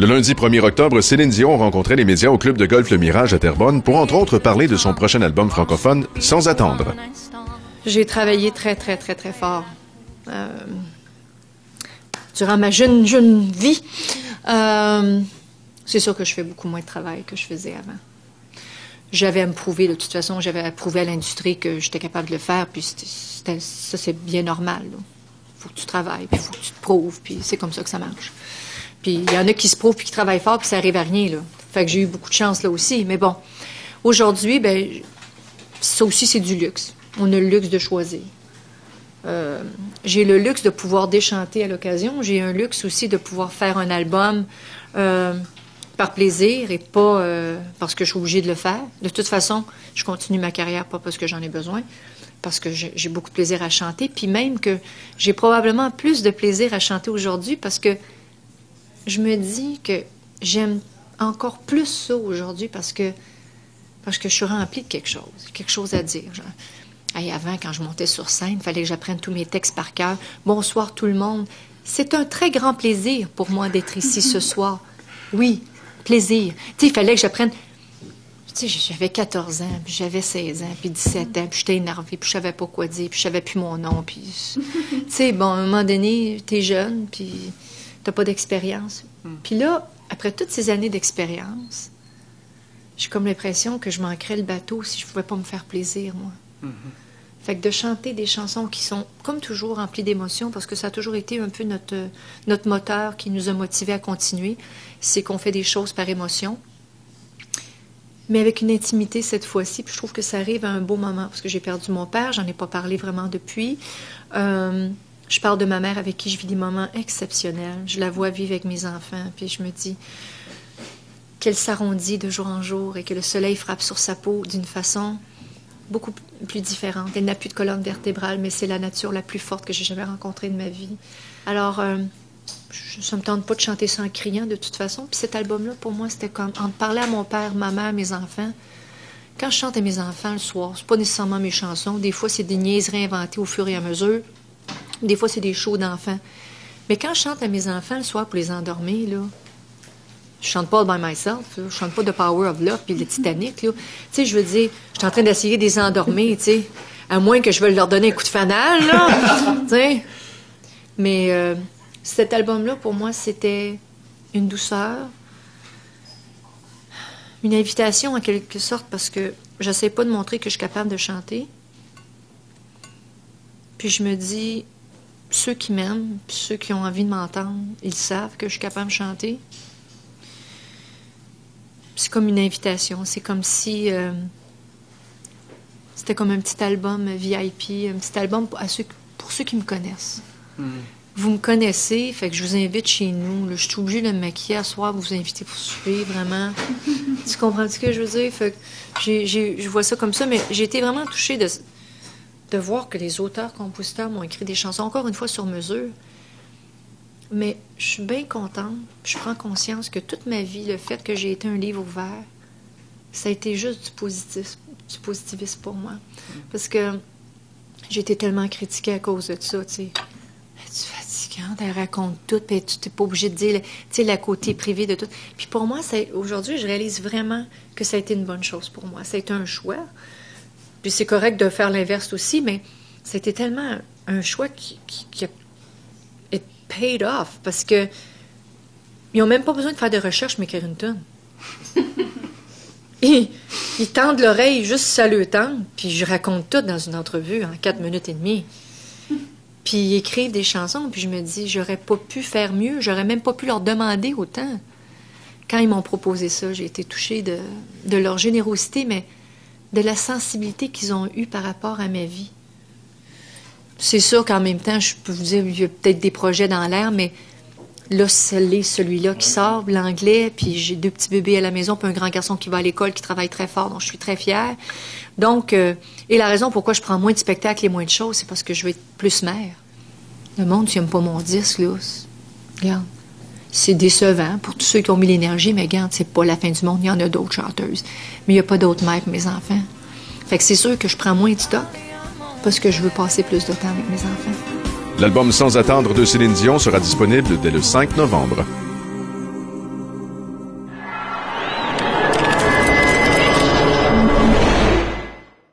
Le lundi 1er octobre, Céline Dion rencontrait les médias au club de golf Le Mirage à Terrebonne pour entre autres parler de son prochain album francophone, Sans attendre. J'ai travaillé très, très, très, très fort durant ma jeune vie. C'est sûr que je fais beaucoup moins de travail que je faisais avant. J'avais à me prouver, de toute façon, j'avais à prouver à l'industrie que j'étais capable de le faire, puis ça, c'est bien normal. Il faut que tu travailles, puis il faut que tu te prouves, puis c'est comme ça que ça marche. Puis il y en a qui se prouvent, puis qui travaillent fort, puis ça arrive à rien, là. Fait que j'ai eu beaucoup de chance là aussi. Mais bon, aujourd'hui, ben ça aussi, c'est du luxe. On a le luxe de choisir. J'ai le luxe de pouvoir déchanter à l'occasion. J'ai un luxe aussi de pouvoir faire un album par plaisir et pas parce que je suis obligée de le faire. De toute façon, je continue ma carrière pas parce que j'en ai besoin, parce que j'ai beaucoup de plaisir à chanter, puis même que j'ai probablement plus de plaisir à chanter aujourd'hui parce que je me dis que j'aime encore plus ça aujourd'hui parce que je suis remplie de quelque chose à dire. Hey, avant, quand je montais sur scène, il fallait que j'apprenne tous mes textes par cœur. Bonsoir tout le monde. C'est un très grand plaisir pour moi d'être ici ce soir. Oui, plaisir. Tu sais, il fallait que j'apprenne. Tu sais, j'avais 14 ans, puis j'avais 16 ans, puis 17 ans, puis j'étais énervée, puis je savais pas quoi dire, puis je savais plus mon nom, puis... Tu sais, bon, à un moment donné, t'es jeune, puis t'as pas d'expérience. Puis là, après toutes ces années d'expérience, j'ai comme l'impression que je manquerais le bateau si je pouvais pas me faire plaisir, moi. Fait que de chanter des chansons qui sont, comme toujours, remplies d'émotions, parce que ça a toujours été un peu notre moteur qui nous a motivés à continuer, c'est qu'on fait des choses par émotion, mais avec une intimité cette fois-ci. Puis je trouve que ça arrive à un beau moment, parce que j'ai perdu mon père, j'en ai pas parlé vraiment depuis. Je parle de ma mère avec qui je vis des moments exceptionnels. Je la vois vivre avec mes enfants, puis je me dis qu'elle s'arrondit de jour en jour et que le soleil frappe sur sa peau d'une façon beaucoup plus différente. Elle n'a plus de colonne vertébrale, mais c'est la nature la plus forte que j'ai jamais rencontrée de ma vie. Alors, ça me tente pas de chanter ça en criant, de toute façon. Puis cet album-là, pour moi, c'était comme en parler à mon père, ma mère, mes enfants. Quand je chante à mes enfants le soir, c'est pas nécessairement mes chansons. Des fois, c'est des niaiseries inventées au fur et à mesure. Des fois, c'est des shows d'enfants. Mais quand je chante à mes enfants le soir pour les endormir, là, je chante pas All by Myself, là. Je chante pas The Power of Love puis le Titanic, là. Tu sais, je veux dire, je suis en train d'essayer de les endormir, tu sais. À moins que je veuille leur donner un coup de fanal, là. Tu sais. Mais cet album-là, pour moi, c'était une douceur, une invitation en quelque sorte, parce que j'essaie pas de montrer que je suis capable de chanter. Puis je me dis, ceux qui m'aiment, puis ceux qui ont envie de m'entendre, ils savent que je suis capable de chanter. C'est comme une invitation. C'est comme si c'était comme un petit album VIP, un petit album pour ceux qui me connaissent. Vous me connaissez, fait que je vous invite chez nous. Là, je suis obligée de me maquiller à soir, vous inviter pour souper, vraiment. Tu comprends ce que je veux dire? Fait que je vois ça comme ça, mais j'ai été vraiment touchée de voir que les auteurs-compositeurs m'ont écrit des chansons, encore une fois, sur mesure. Mais je suis bien contente, je prends conscience que toute ma vie, le fait que j'ai été un livre ouvert, ça a été juste du positivisme pour moi. Parce que j'ai été tellement critiquée à cause de ça, tu sais. Tu es fatigante, elle raconte tout, puis tu n'es pas obligée de dire, tu sais, la côté privé de tout. Puis pour moi, aujourd'hui, je réalise vraiment que ça a été une bonne chose pour moi. Ça a été un choix. Puis c'est correct de faire l'inverse aussi, mais ça a été tellement un choix qui a paid off, parce que ils n'ont même pas besoin de faire de recherche, m'écrire une tonne. Ils tendent l'oreille juste si ça le tente, puis je raconte tout dans une entrevue en 4 minutes et demie. Puis ils écrivent des chansons, puis je me dis, j'aurais pas pu faire mieux, j'aurais même pas pu leur demander autant. Quand ils m'ont proposé ça, j'ai été touchée de leur générosité, mais de la sensibilité qu'ils ont eue par rapport à ma vie. C'est sûr qu'en même temps, je peux vous dire, il y a peut-être des projets dans l'air, mais là, c'est celui-là qui sort, l'anglais, puis j'ai 2 petits bébés à la maison, puis un grand garçon qui va à l'école, qui travaille très fort, donc je suis très fière. Donc, et la raison pourquoi je prends moins de spectacles et moins de choses, c'est parce que je veux être plus mère. Le monde, tu n'aimes pas mon disque, là. Regarde, c'est décevant pour tous ceux qui ont mis l'énergie, mais regarde, c'est pas la fin du monde, il y en a d'autres chanteuses. Mais il n'y a pas d'autres mères que mes enfants. Fait que c'est sûr que je prends moins de stock, parce que je veux passer plus de temps avec mes enfants. L'album Sans attendre de Céline Dion sera disponible dès le 5 novembre.